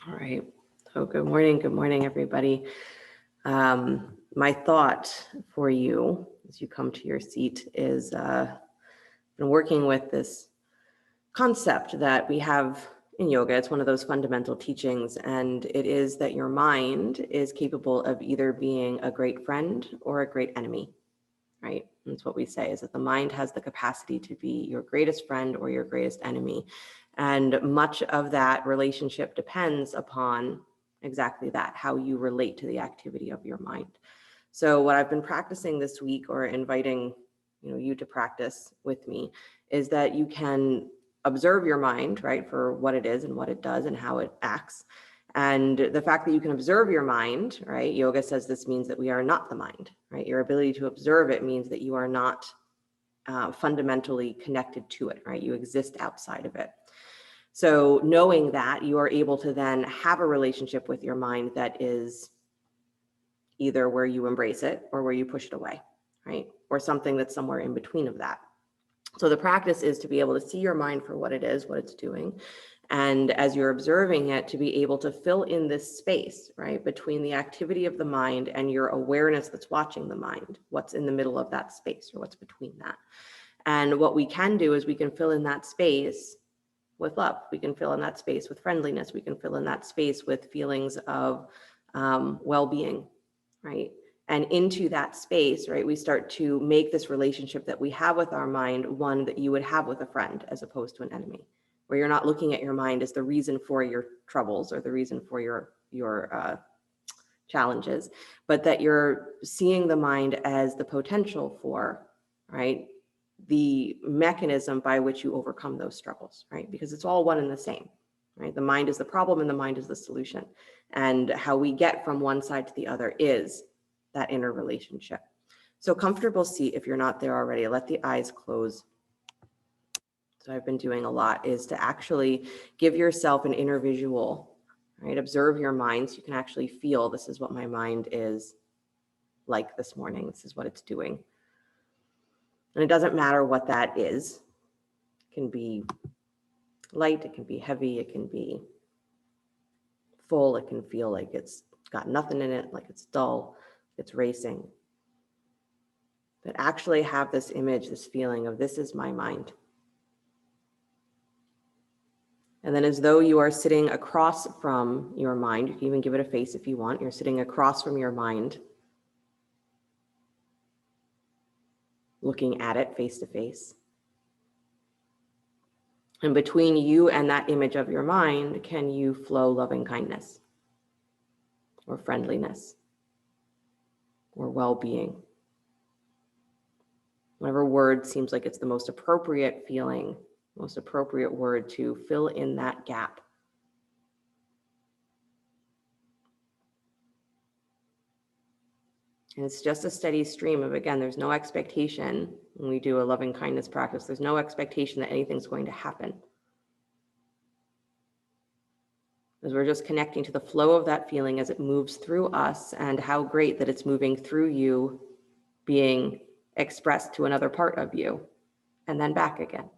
All right. So good morning, everybody. My thought for you as you come to your seat is been working with this concept that we have in yoga. It's one of those fundamental teachings, and it is that your mind is capable of either being a great friend or a great enemy, right? That's what we say, is that the mind has the capacity to be your greatest friend or your greatest enemy. And much of that relationship depends upon exactly that, how you relate to the activity of your mind. So what I've been practicing this week, or inviting you to practice with me, is that you can observe your mind, right, for what it is and what it does and how it acts. And the fact that you can observe your mind, right, yoga says this means that we are not the mind, right? Your ability to observe it means that you are not fundamentally connected to it, right? You exist outside of it. So knowing that, you are able to then have a relationship with your mind that is either where you embrace it or where you push it away, right? Or something that's somewhere in between of that. So the practice is to be able to see your mind for what it is, what it's doing. And as you're observing it, to be able to fill in this space, right, between the activity of the mind and your awareness that's watching the mind, what's in the middle of that space or what's between that. And what we can do is we can fill in that space with love. We can fill in that space with friendliness. We can fill in that space with feelings of well-being, right? And into that space, right, we start to make this relationship that we have with our mind one that you would have with a friend as opposed to an enemy, where you're not looking at your mind as the reason for your troubles or the reason for your challenges, but that you're seeing the mind as the potential for, right, the mechanism by which you overcome those struggles, right? Because it's all one and the same, right? The mind is the problem and the mind is the solution. And how we get from one side to the other is that inner relationship. So comfortable seat, if you're not there already, let the eyes close. So I've been doing a lot is to actually give yourself an inner visual, right? Observe your mind so you can actually feel, this is what my mind is like this morning. This is what it's doing. And it doesn't matter what that is. It can be light, it can be heavy, it can be full, it can feel like it's got nothing in it, like it's dull, it's racing. But actually have this image, this feeling of this is my mind. And then as though you are sitting across from your mind, you can even give it a face if you want, you're sitting across from your mind, looking at it face to face. And between you and that image of your mind, can you flow loving kindness or friendliness or well-being? Whatever word seems like it's the most appropriate feeling, most appropriate word to fill in that gap. And it's just a steady stream of, again, there's no expectation when we do a loving kindness practice. There's no expectation that anything's going to happen. Because we're just connecting to the flow of that feeling as it moves through us, and how great that it's moving through you, being expressed to another part of you, and then back again.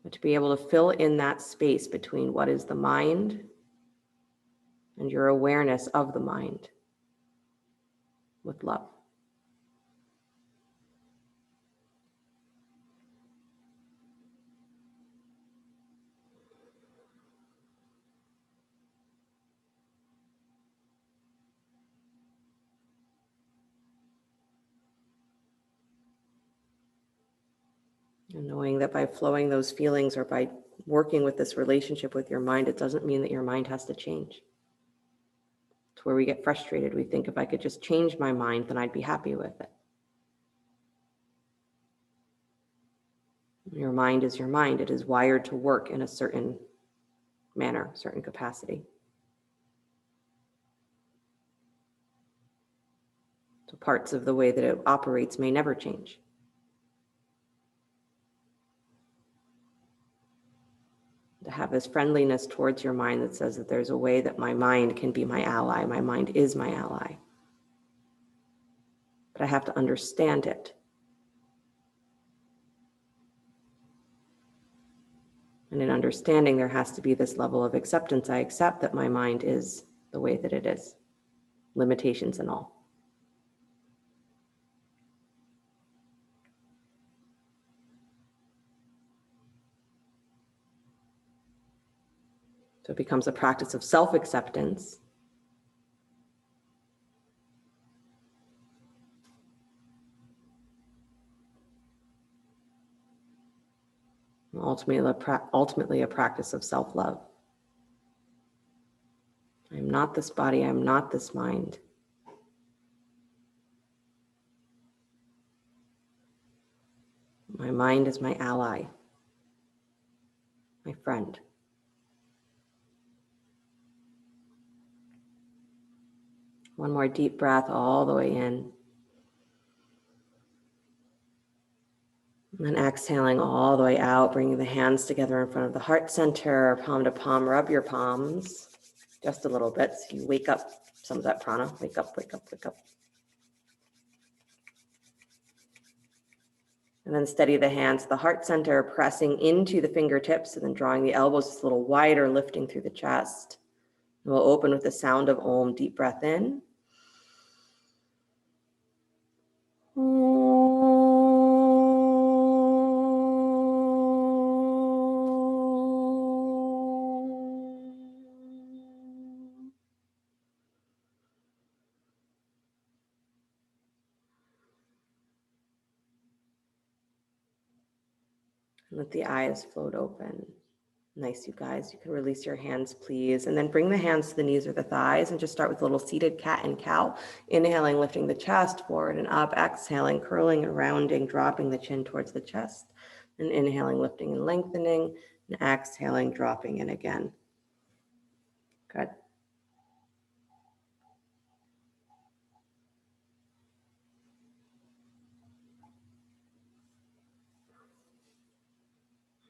But to be able to fill in that space between what is the mind and your awareness of the mind with love. And knowing that by flowing those feelings or by working with this relationship with your mind, it doesn't mean that your mind has to change. It's where we get frustrated. We think if I could just change my mind, then I'd be happy with it. Your mind is your mind. It is wired to work in a certain manner, certain capacity. So parts of the way that it operates may never change. To have this friendliness towards your mind that says that there's a way that my mind can be my ally. My mind is my ally. But I have to understand it. And in understanding, there has to be this level of acceptance. I accept that my mind is the way that it is, limitations and all. So it becomes a practice of self-acceptance. Ultimately a practice of self-love. I am not this body, I am not this mind. My mind is my ally, my friend. One more deep breath all the way in. And then exhaling all the way out, bringing the hands together in front of the heart center, palm to palm, rub your palms just a little bit so you wake up some of that prana. Wake up, wake up, wake up. And then steady the hands to the heart center, pressing into the fingertips and then drawing the elbows just a little wider, lifting through the chest. And we'll open with the sound of Om. Deep breath in. Let the eyes float open. Nice, you guys. You can release your hands, please. And then bring the hands to the knees or the thighs and just start with a little seated cat and cow. Inhaling, lifting the chest forward and up. Exhaling, curling and rounding, dropping the chin towards the chest. And inhaling, lifting and lengthening. And exhaling, dropping in again. Good.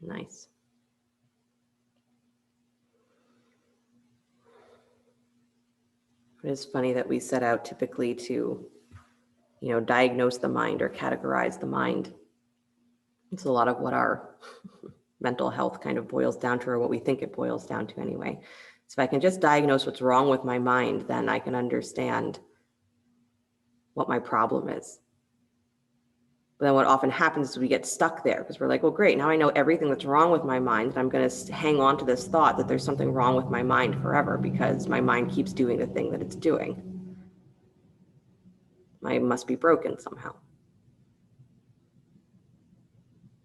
Nice. It is funny that we set out typically to, diagnose the mind or categorize the mind. It's a lot of what our mental health kind of boils down to, or what we think it boils down to anyway. So if I can just diagnose what's wrong with my mind, then I can understand what my problem is. But then what often happens is we get stuck there because we're like, well, great, now I know everything that's wrong with my mind. And I'm going to hang on to this thought that there's something wrong with my mind forever because my mind keeps doing the thing that it's doing. I must be broken somehow.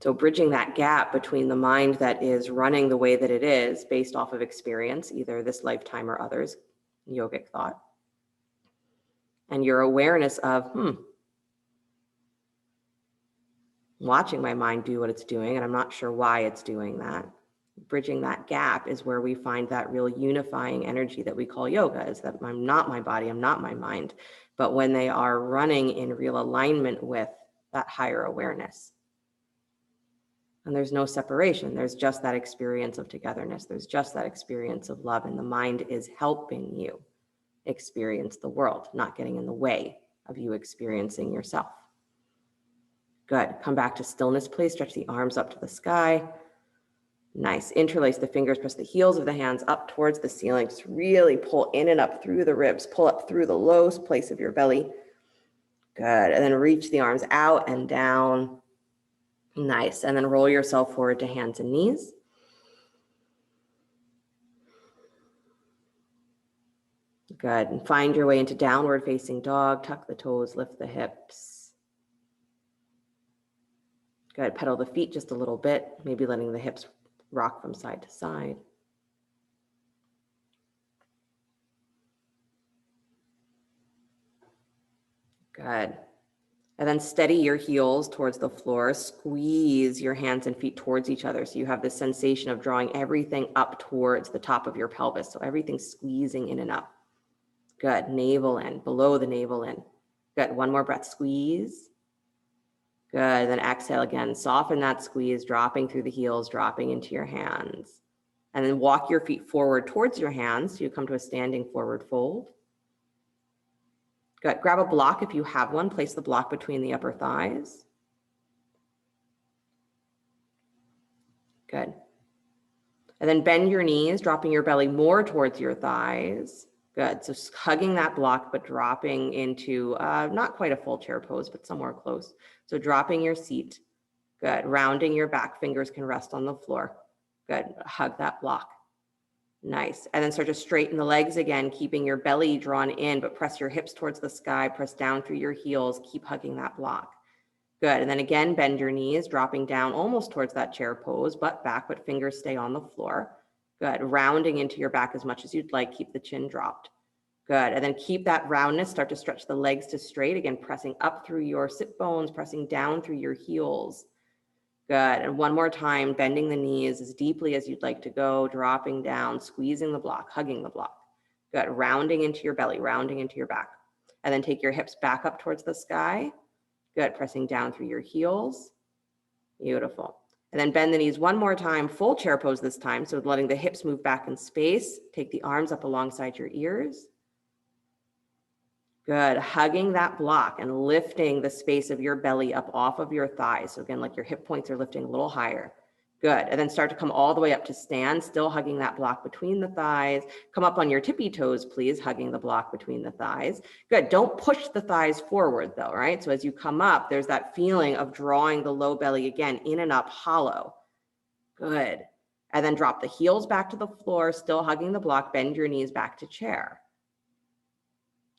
So bridging that gap between the mind that is running the way that it is based off of experience, either this lifetime or others, yogic thought, and your awareness of, watching my mind do what it's doing, and I'm not sure why it's doing that. Bridging that gap is where we find that real unifying energy that we call yoga, is that I'm not my body, I'm not my mind. But when they are running in real alignment with that higher awareness, and there's no separation, there's just that experience of togetherness, there's just that experience of love, and the mind is helping you experience the world, not getting in the way of you experiencing yourself. Good. Come back to stillness, please. Stretch the arms up to the sky. Nice. Interlace the fingers, press the heels of the hands up towards the ceiling. Just really pull in and up through the ribs. Pull up through the lowest place of your belly. Good. And then reach the arms out and down. Nice. And then roll yourself forward to hands and knees. Good. And find your way into downward facing dog. Tuck the toes, lift the hips. Good. Pedal the feet just a little bit, maybe letting the hips rock from side to side. Good. And then steady your heels towards the floor. Squeeze your hands and feet towards each other. So you have this sensation of drawing everything up towards the top of your pelvis. So everything's squeezing in and up. Good. Navel in, below the navel in. Good. One more breath. Squeeze. Good. Then exhale again. Soften that squeeze, dropping through the heels, dropping into your hands. And then walk your feet forward towards your hands. So you come to a standing forward fold. Good. Grab a block if you have one. Place the block between the upper thighs. Good. And then bend your knees, dropping your belly more towards your thighs. Good. So hugging that block, but dropping into not quite a full chair pose, but somewhere close. So dropping your seat. Good. Rounding your back. Fingers can rest on the floor. Good. Hug that block. Nice. And then start to straighten the legs again, keeping your belly drawn in, but press your hips towards the sky. Press down through your heels. Keep hugging that block. Good. And then again, bend your knees, dropping down almost towards that chair pose, butt back, but fingers stay on the floor. Good. Rounding into your back as much as you'd like. Keep the chin dropped. Good. And then keep that roundness. Start to stretch the legs to straight. Again, pressing up through your sit bones, pressing down through your heels. Good. And one more time, bending the knees as deeply as you'd like to go, dropping down, squeezing the block, hugging the block. Good. Rounding into your belly, rounding into your back. And then take your hips back up towards the sky. Good. Pressing down through your heels. Beautiful. And then bend the knees one more time, full chair pose this time. So letting the hips move back in space. Take the arms up alongside your ears. Good. Hugging that block and lifting the space of your belly up off of your thighs. So again, like your hip points are lifting a little higher. Good. And then start to come all the way up to stand, still hugging that block between the thighs. Come up on your tippy toes, please, hugging the block between the thighs. Good. Don't push the thighs forward though, right? So as you come up, there's that feeling of drawing the low belly again, in and up, hollow. Good. And then drop the heels back to the floor, still hugging the block, bend your knees back to chair.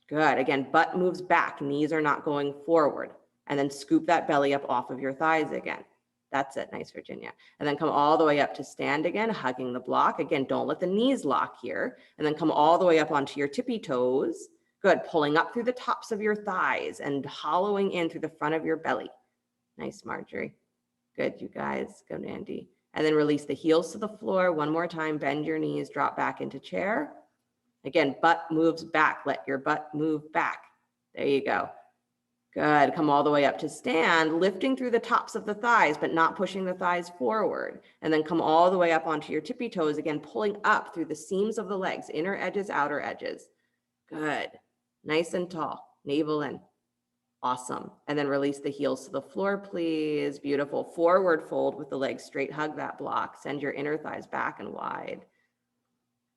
Good. Again, butt moves back, knees are not going forward. And then scoop that belly up off of your thighs again. That's it. Nice, Virginia. And then come all the way up to stand again, hugging the block. Again, don't let the knees lock here. And then come all the way up onto your tippy toes. Good. Pulling up through the tops of your thighs and hollowing in through the front of your belly. Nice, Marjorie. Good, you guys. Good, Andy. And then release the heels to the floor. One more time. Bend your knees, drop back into chair. Again, butt moves back. Let your butt move back. There you go. Good. Come all the way up to stand, lifting through the tops of the thighs, but not pushing the thighs forward. And then come all the way up onto your tippy toes, again, pulling up through the seams of the legs, inner edges, outer edges. Good. Nice and tall. Navel in. Awesome. And then release the heels to the floor, please. Beautiful. Forward fold with the legs straight. Hug that block. Send your inner thighs back and wide.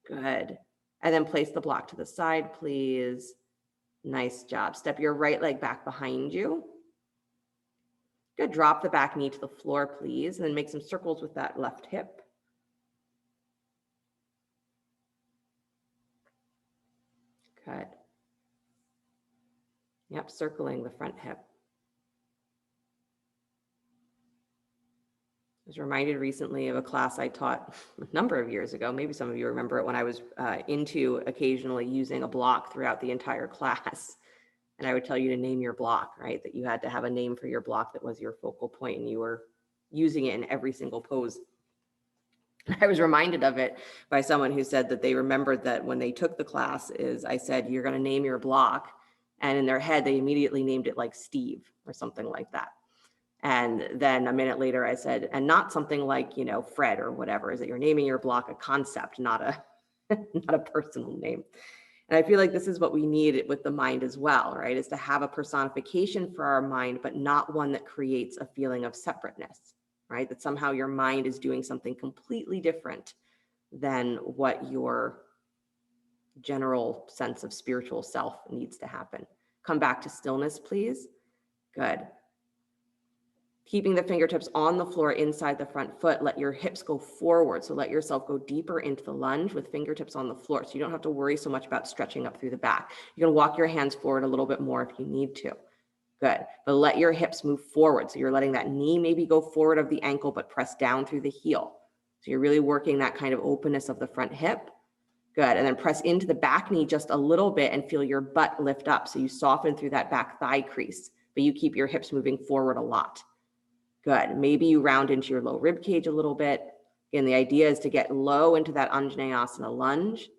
Good. And then place the block to the side, please. Nice job. Step your right leg back behind you. Good. Drop the back knee to the floor, please. And then make some circles with that left hip. Good. Yep, circling the front hip. I was reminded recently of a class I taught a number of years ago. Maybe some of you remember it, when I was into occasionally using a block throughout the entire class. And I would tell you to name your block, right? That you had to have a name for your block that was your focal point, and you were using it in every single pose. I was reminded of it by someone who said that they remembered that when they took the class, I said, you're going to name your block. And in their head, they immediately named it like Steve or something like that. And then a minute later, I said, and not something like, Fred or whatever, is that you're naming your block a concept, not a personal name. And I feel like this is what we need with the mind as well, right? Is to have a personification for our mind, but not one that creates a feeling of separateness, right? That somehow your mind is doing something completely different than what your general sense of spiritual self needs to happen. Come back to stillness, please. Good. Keeping the fingertips on the floor inside the front foot, let your hips go forward. So let yourself go deeper into the lunge with fingertips on the floor. So you don't have to worry so much about stretching up through the back. You can walk your hands forward a little bit more if you need to. Good. But let your hips move forward. So you're letting that knee maybe go forward of the ankle, but press down through the heel. So you're really working that kind of openness of the front hip. Good. And then press into the back knee just a little bit and feel your butt lift up. So you soften through that back thigh crease, but you keep your hips moving forward a lot. Good. Maybe you round into your low rib cage a little bit. Again, the idea is to get low into that Anjaneyasana lunge.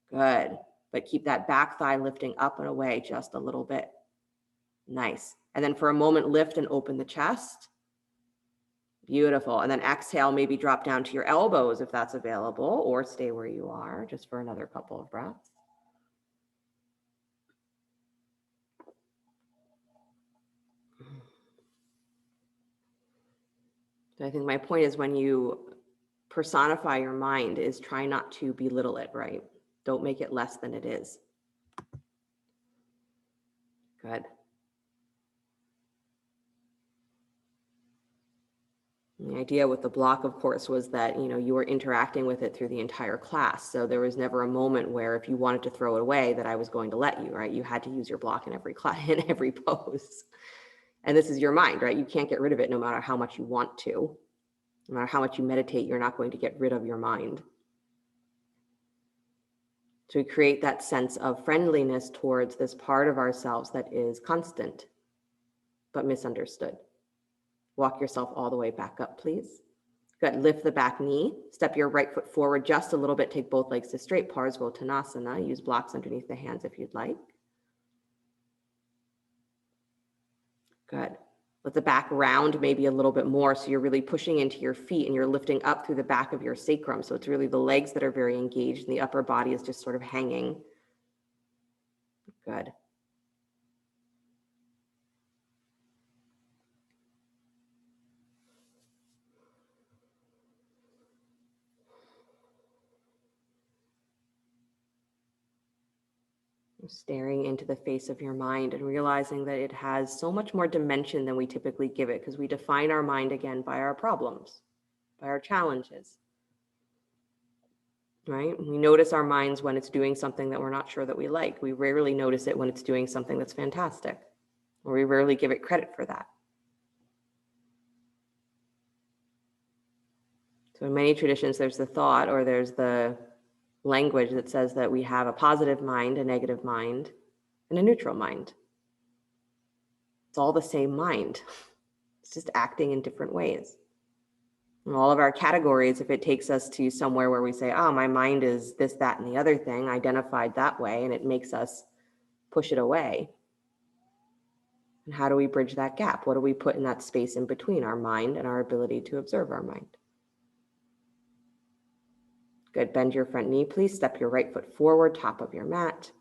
Good. But keep that back thigh lifting up and away just a little bit. Nice. And then for a moment, lift and open the chest. Beautiful. And then exhale, maybe drop down to your elbows if that's available, or stay where you are just for another couple of breaths. I think my point is, when you personify your mind is try not to belittle it, right? Don't make it less than it is. Good. And the idea with the block, of course, was that, you were interacting with it through the entire class. So there was never a moment where if you wanted to throw it away that I was going to let you, right? You had to use your block in every class, in every pose. And this is your mind, right? You can't get rid of it no matter how much you want to. No matter how much you meditate, you're not going to get rid of your mind. So we create that sense of friendliness towards this part of ourselves that is constant, but misunderstood. Walk yourself all the way back up, please. Good. Lift the back knee. Step your right foot forward just a little bit. Take both legs to straight. Parsvottanasana. Use blocks underneath the hands if you'd like. Good. Let the back round maybe a little bit more. So you're really pushing into your feet and you're lifting up through the back of your sacrum. So it's really the legs that are very engaged and the upper body is just sort of hanging. Good. Staring into the face of your mind and realizing that it has so much more dimension than we typically give it, because we define our mind again by our problems, by our challenges, right? We notice our minds when it's doing something that we're not sure that we like. We rarely notice it when it's doing something that's fantastic, or we rarely give it credit for that. So in many traditions, there's the thought or there's the language that says that we have a positive mind, a negative mind, and a neutral mind. It's all the same mind. It's just acting in different ways. And all of our categories, if it takes us to somewhere where we say, oh, my mind is this, that, and the other thing, identified that way, and it makes us push it away. And how do we bridge that gap? What do we put in that space in between our mind and our ability to observe our mind? Good. Bend your front knee, please. Step your right foot forward, top of your mat.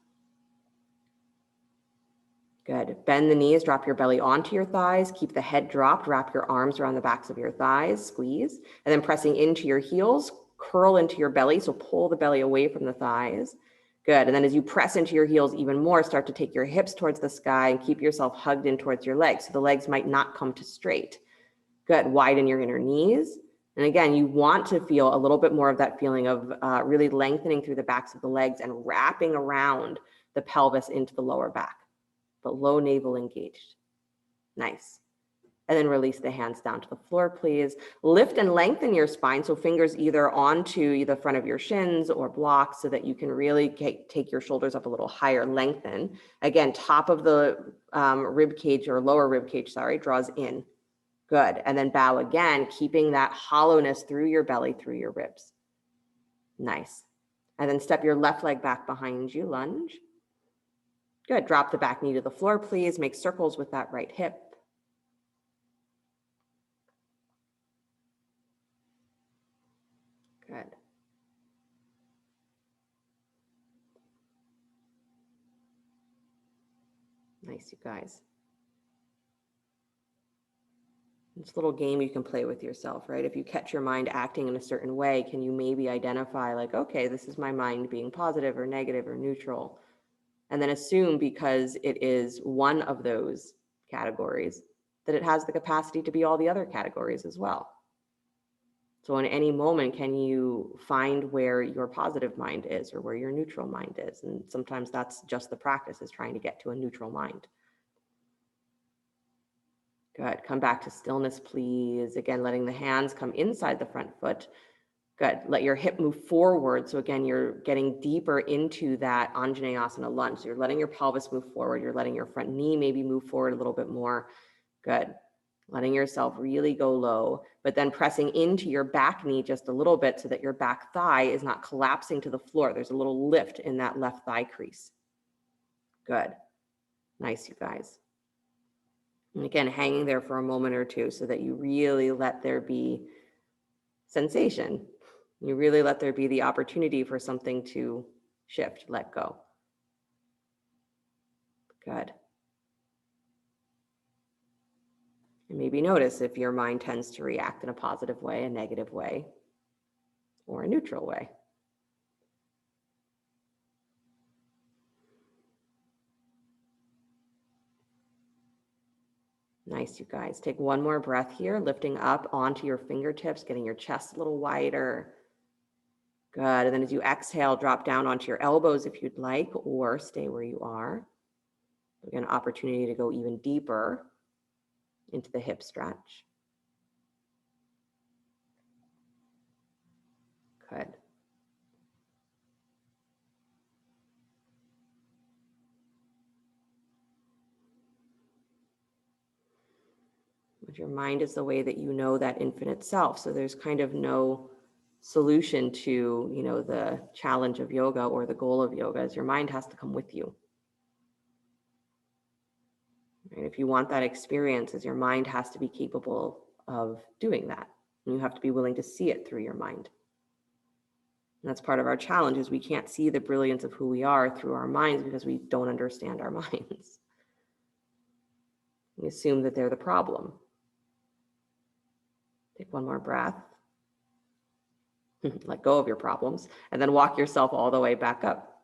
Good. Bend the knees, drop your belly onto your thighs, keep the head dropped, wrap your arms around the backs of your thighs, squeeze, and then pressing into your heels, curl into your belly, so pull the belly away from the thighs. Good. And then as you press into your heels even more, start to take your hips towards the sky and keep yourself hugged in towards your legs, so the legs might not come to straight. Good. Widen your inner knees. And again, you want to feel a little bit more of that feeling of really lengthening through the backs of the legs and wrapping around the pelvis into the lower back, but low navel engaged. Nice. And then release the hands down to the floor, please. Lift and lengthen your spine, so fingers either onto the front of your shins or blocks, so that you can really take your shoulders up a little higher, lengthen. Again, top of the rib cage or lower rib cage, draws in. Good. And then bow again, keeping that hollowness through your belly, through your ribs. Nice. And then step your left leg back behind you, lunge. Good. Drop the back knee to the floor, please. Make circles with that right hip. Good. Nice, you guys. It's a little game you can play with yourself, right? If you catch your mind acting in a certain way, can you maybe identify like, okay, this is my mind being positive or negative or neutral? And then assume, because it is one of those categories, that it has the capacity to be all the other categories as well. So in any moment, can you find where your positive mind is or where your neutral mind is? And sometimes that's just the practice, is trying to get to a neutral mind. Good. Come back to stillness, please. Again, letting the hands come inside the front foot. Good. Let your hip move forward. So again, you're getting deeper into that Anjaneyasana lunge. So you're letting your pelvis move forward. You're letting your front knee maybe move forward a little bit more. Good. Letting yourself really go low, but then pressing into your back knee just a little bit so that your back thigh is not collapsing to the floor. There's a little lift in that left thigh crease. Good. Nice, you guys. And again, hanging there for a moment or two so that you really let there be sensation. You really let there be the opportunity for something to shift, let go. Good. And maybe notice if your mind tends to react in a positive way, a negative way. or a neutral way. Nice, you guys. Take one more breath here, lifting up onto your fingertips, getting your chest a little wider. Good. And then as you exhale, drop down onto your elbows if you'd like, or stay where you are. Again, opportunity to go even deeper into the hip stretch. Good. But your mind is the way that you know that infinite self. So there's kind of no solution to, the challenge of yoga or the goal of yoga, is your mind has to come with you. And if you want that experience, is your mind has to be capable of doing that. And you have to be willing to see it through your mind. And that's part of our challenge, is we can't see the brilliance of who we are through our minds because we don't understand our minds. We assume that they're the problem. Take one more breath. Let go of your problems, and then walk yourself all the way back up.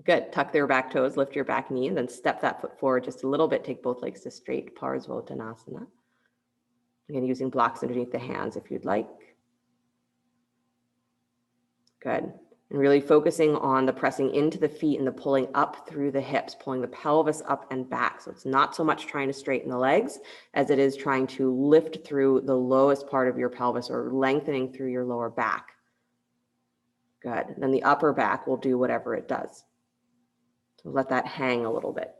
Good. Tuck their back toes, lift your back knee, and then step that foot forward just a little bit. Take both legs to straight, Parsvottanasana. Again, using blocks underneath the hands if you'd like. Good. And really focusing on the pressing into the feet and the pulling up through the hips, pulling the pelvis up and back. So it's not so much trying to straighten the legs as it is trying to lift through the lowest part of your pelvis, or lengthening through your lower back. Good. And then the upper back will do whatever it does. So let that hang a little bit.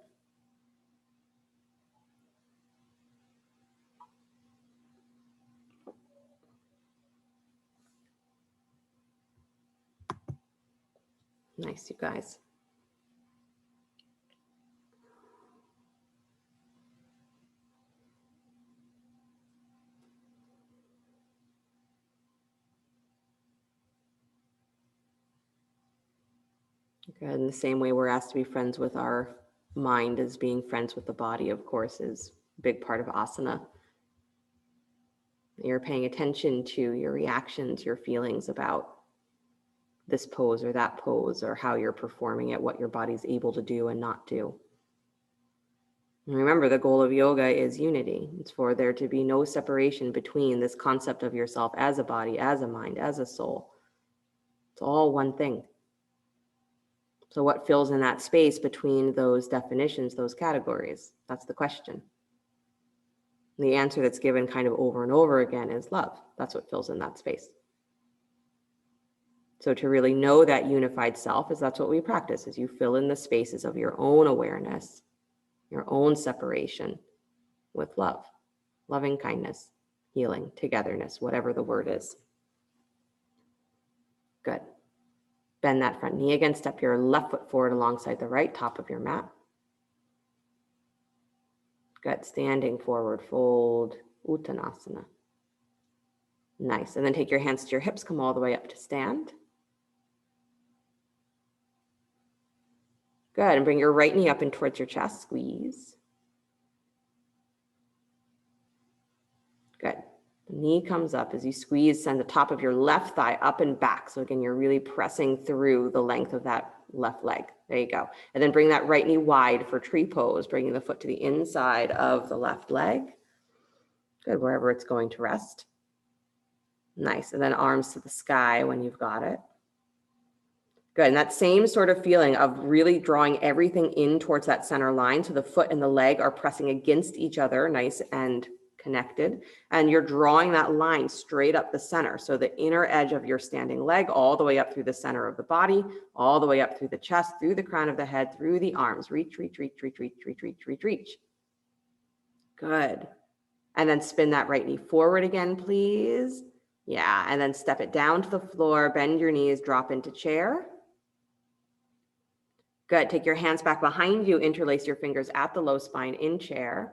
Nice, you guys. Good. In the same way we're asked to be friends with our mind as being friends with the body, of course, is a big part of asana. You're paying attention to your reactions, your feelings about this pose or that pose, or how you're performing it, what your body's able to do and not do. And remember, the goal of yoga is unity. It's for there to be no separation between this concept of yourself as a body, as a mind, as a soul. It's all one thing. So what fills in that space between those definitions, those categories? That's the question. And the answer that's given kind of over and over again is love. That's what fills in that space. So to really know that unified self, is that's what we practice, is you fill in the spaces of your own awareness, your own separation with love, loving kindness, healing, togetherness, whatever the word is. Good. Bend that front knee again, step your left foot forward alongside the right, top of your mat. Good. Standing forward, fold, Uttanasana. Nice. And then take your hands to your hips, come all the way up to stand. Good. And bring your right knee up and towards your chest. Squeeze. Good. The knee comes up as you squeeze, send the top of your left thigh up and back. So again, you're really pressing through the length of that left leg. There you go. And then bring that right knee wide for tree pose, bringing the foot to the inside of the left leg. Good, wherever it's going to rest. Nice. And then arms to the sky when you've got it. Good. And that same sort of feeling of really drawing everything in towards that center line. So the foot and the leg are pressing against each other, nice and connected. And you're drawing that line straight up the center. So the inner edge of your standing leg all the way up through the center of the body, all the way up through the chest, through the crown of the head, through the arms. Reach, reach, reach, reach, reach, reach, reach, reach, reach. Good. And then spin that right knee forward again, please. Yeah. And then step it down to the floor, bend your knees, drop into chair. Good. Take your hands back behind you, interlace your fingers at the low spine in chair.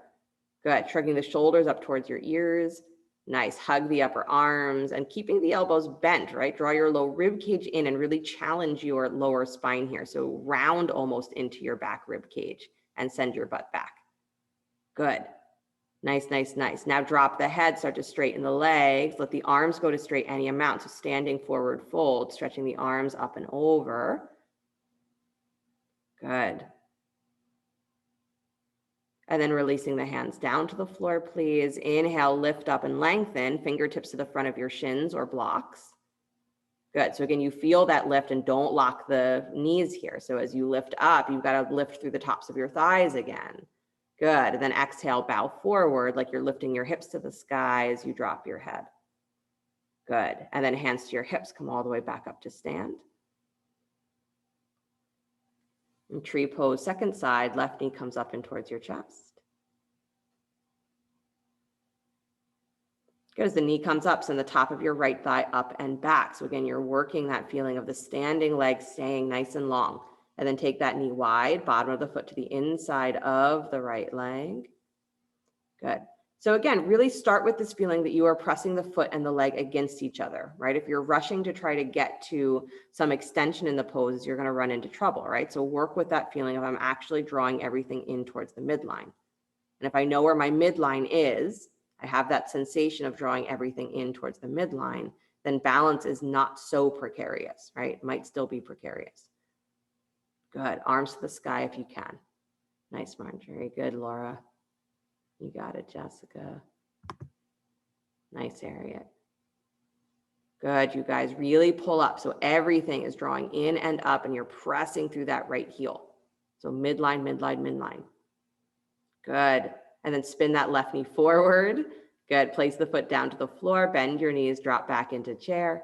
Good. Shrugging the shoulders up towards your ears. Nice. Hug the upper arms and keeping the elbows bent, right? Draw your low rib cage in and really challenge your lower spine here. So round almost into your back rib cage and send your butt back. Good. Nice, nice, nice. Now drop the head, start to straighten the legs. Let the arms go to straight any amount. So standing forward fold, stretching the arms up and over. Good. And then releasing the hands down to the floor, please. Inhale, lift up and lengthen. Fingertips to the front of your shins or blocks. Good. So again, you feel that lift and don't lock the knees here. So as you lift up, you've got to lift through the tops of your thighs again. Good. And then exhale, bow forward like you're lifting your hips to the sky as you drop your head. Good. And then hands to your hips, come all the way back up to stand. And tree pose, second side, left knee comes up and towards your chest. Good. As the knee comes up, send the top of your right thigh up and back. So again, you're working that feeling of the standing leg staying nice and long. And then take that knee wide, bottom of the foot to the inside of the right leg. Good. So again, really start with this feeling that you are pressing the foot and the leg against each other, right? If you're rushing to try to get to some extension in the pose, you're going to run into trouble, right? So work with that feeling of I'm actually drawing everything in towards the midline. And if I know where my midline is, I have that sensation of drawing everything in towards the midline, then balance is not so precarious, right? It might still be precarious. Good. Arms to the sky if you can. Nice, Marjorie. Good, Laura. You got it, Jessica. Nice, Harriet. Good, you guys. Really pull up. So everything is drawing in and up and you're pressing through that right heel. So midline, midline, midline. Good. And then spin that left knee forward. Good. Place the foot down to the floor. Bend your knees. Drop back into chair.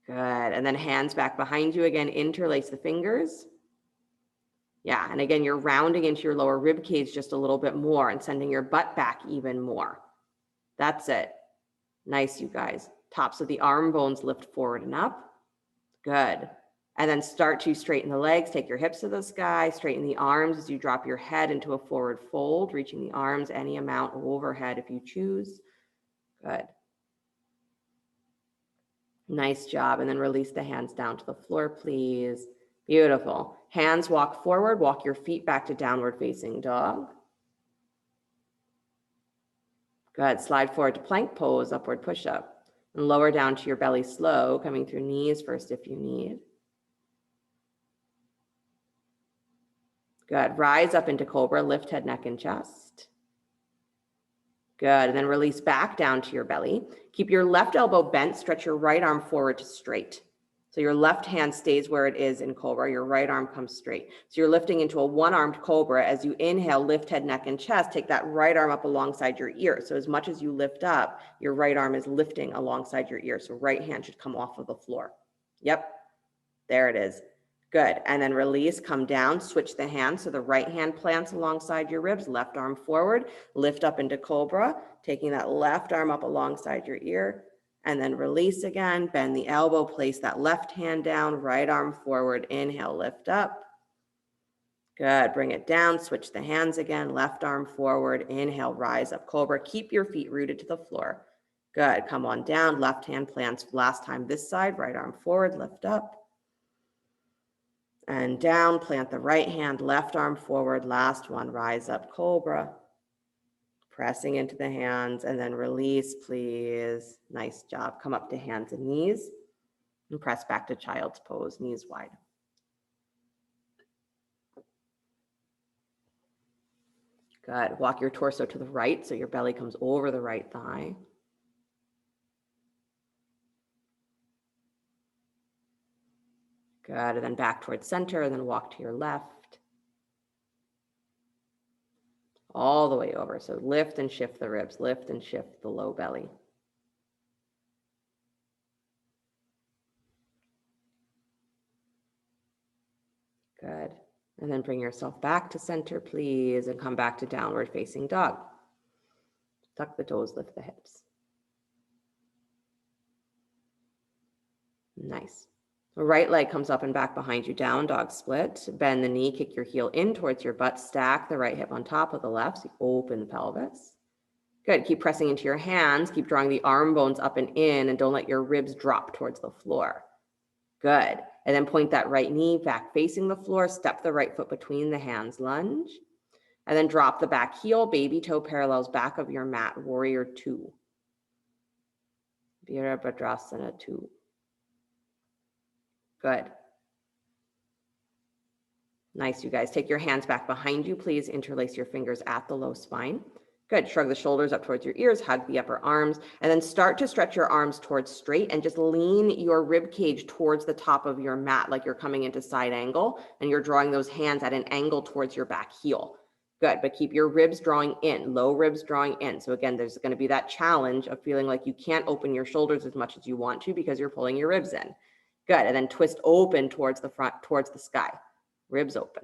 Good. And then hands back behind you again. Interlace the fingers. Yeah, and again, you're rounding into your lower rib cage just a little bit more and sending your butt back even more. That's it. Nice, you guys. Tops of the arm bones lift forward and up. Good. And then start to straighten the legs. Take your hips to the sky. Straighten the arms as you drop your head into a forward fold, reaching the arms any amount overhead if you choose. Good. Nice job. And then release the hands down to the floor, please. Beautiful. Hands walk forward, walk your feet back to downward facing dog. Good. Slide forward to plank pose, upward push up. And lower down to your belly slow, coming through knees first if you need. Good. Rise up into cobra, lift head, neck, and chest. Good. And then release back down to your belly. Keep your left elbow bent, stretch your right arm forward to straight. So your left hand stays where it is in cobra. Your right arm comes straight. So you're lifting into a one-armed cobra. As you inhale, lift head, neck, and chest. Take that right arm up alongside your ear. So as much as you lift up, your right arm is lifting alongside your ear. So right hand should come off of the floor. Yep, there it is. Good. And then release, come down, switch the hands. So the right hand plants alongside your ribs, left arm forward, lift up into cobra, taking that left arm up alongside your ear. And then release again, bend the elbow, place that left hand down, right arm forward, inhale, lift up. Good, bring it down, switch the hands again, left arm forward, inhale, rise up, cobra. Keep your feet rooted to the floor. Good, come on down, left hand plants last time this side, right arm forward, lift up. And down, plant the right hand, left arm forward, last one, rise up, cobra. Pressing into the hands and then release, please. Nice job. Come up to hands and knees and press back to child's pose, knees wide. Good. Walk your torso to the right so your belly comes over the right thigh. Good. And then back towards center and then walk to your left. All the way over. So lift and shift the ribs, lift and shift the low belly. Good. And then bring yourself back to center, please, and come back to downward facing dog. Tuck the toes, lift the hips. Nice. The right leg comes up and back behind you, down dog split. Bend the knee, kick your heel in towards your butt, stack the right hip on top of the left, so you open the pelvis. Good, keep pressing into your hands, keep drawing the arm bones up and in, and don't let your ribs drop towards the floor. Good, and then point that right knee back facing the floor, step the right foot between the hands, lunge. And then drop the back heel, baby toe parallels back of your mat, warrior 2. Virabhadrasana 2. Good. Nice, you guys. Take your hands back behind you, please. Interlace your fingers at the low spine. Good. Shrug the shoulders up towards your ears, hug the upper arms, and then start to stretch your arms towards straight and just lean your rib cage towards the top of your mat like you're coming into side angle, and you're drawing those hands at an angle towards your back heel. Good, but keep your ribs drawing in, low ribs drawing in. So again, there's going to be that challenge of feeling like you can't open your shoulders as much as you want to because you're pulling your ribs in. Good, and then twist open towards the front, towards the sky. Ribs open.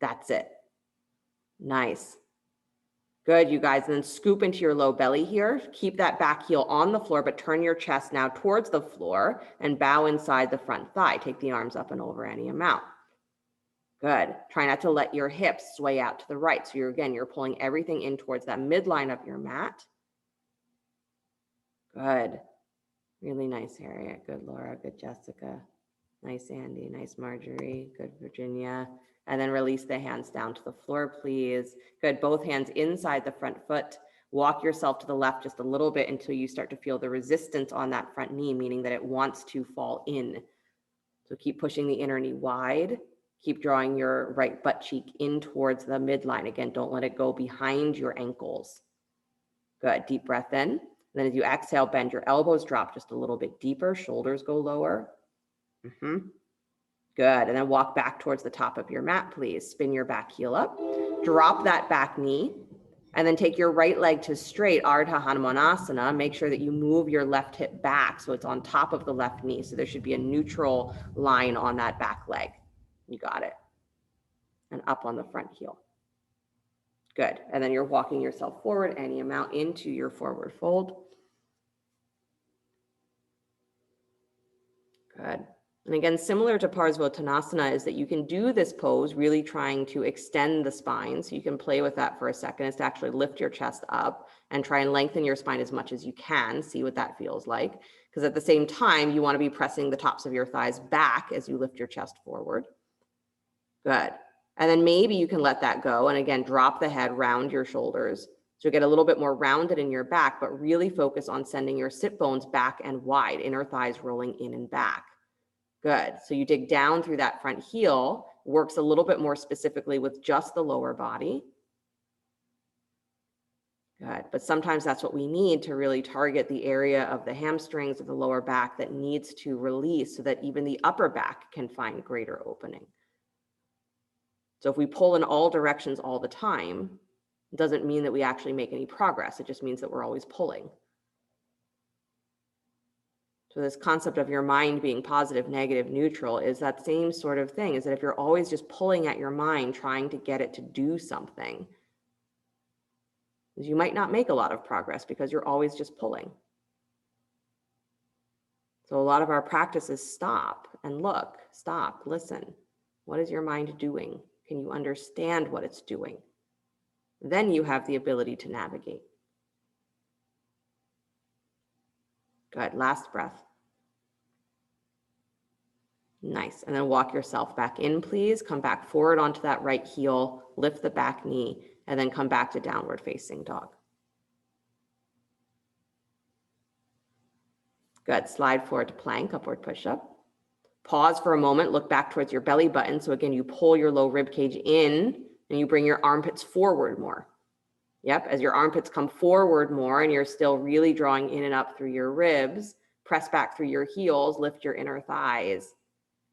That's it. Nice. Good, you guys. And then scoop into your low belly here. Keep that back heel on the floor, but turn your chest now towards the floor and bow inside the front thigh. Take the arms up and over any amount. Good. Try not to let your hips sway out to the right. So you're pulling everything in towards that midline of your mat. Good. Really nice, Harriet. Good, Laura. Good, Jessica. Nice, Andy. Nice, Marjorie. Good, Virginia. And then release the hands down to the floor, please. Good. Both hands inside the front foot. Walk yourself to the left just a little bit until you start to feel the resistance on that front knee, meaning that it wants to fall in. So keep pushing the inner knee wide. Keep drawing your right butt cheek in towards the midline. Again, don't let it go behind your ankles. Good. Deep breath in. And then as you exhale, bend your elbows, drop just a little bit deeper. Shoulders go lower. Good. And then walk back towards the top of your mat, please. Spin your back heel up. Drop that back knee. And then take your right leg to straight, Ardha Hanumanasana. Make sure that you move your left hip back so it's on top of the left knee. So there should be a neutral line on that back leg. You got it. And up on the front heel. Good. And then you're walking yourself forward any amount into your forward fold. Good. And again, similar to Parsvottanasana is that you can do this pose really trying to extend the spine. So you can play with that for a second, is to actually lift your chest up and try and lengthen your spine as much as you can. See what that feels like. Because at the same time, you want to be pressing the tops of your thighs back as you lift your chest forward. Good. And then maybe you can let that go. And again, drop the head, round your shoulders. So get a little bit more rounded in your back, but really focus on sending your sit bones back and wide, inner thighs rolling in and back. Good. So you dig down through that front heel, works a little bit more specifically with just the lower body. Good. But sometimes that's what we need to really target the area of the hamstrings of the lower back that needs to release so that even the upper back can find greater opening. So if we pull in all directions all the time, it doesn't mean that we actually make any progress. It just means that we're always pulling. So this concept of your mind being positive, negative, neutral is that same sort of thing, is that if you're always just pulling at your mind, trying to get it to do something, you might not make a lot of progress because you're always just pulling. So a lot of our practice is stop and look, stop, listen. What is your mind doing? Can you understand what it's doing? Then you have the ability to navigate. Good. Last breath. Nice. And then walk yourself back in, please. Come back forward onto that right heel, lift the back knee, and then come back to downward facing dog. Good. Slide forward to plank, upward push-up. Pause for a moment, look back towards your belly button. So again, you pull your low rib cage in and you bring your armpits forward more. Yep, as your armpits come forward more and you're still really drawing in and up through your ribs, press back through your heels, lift your inner thighs.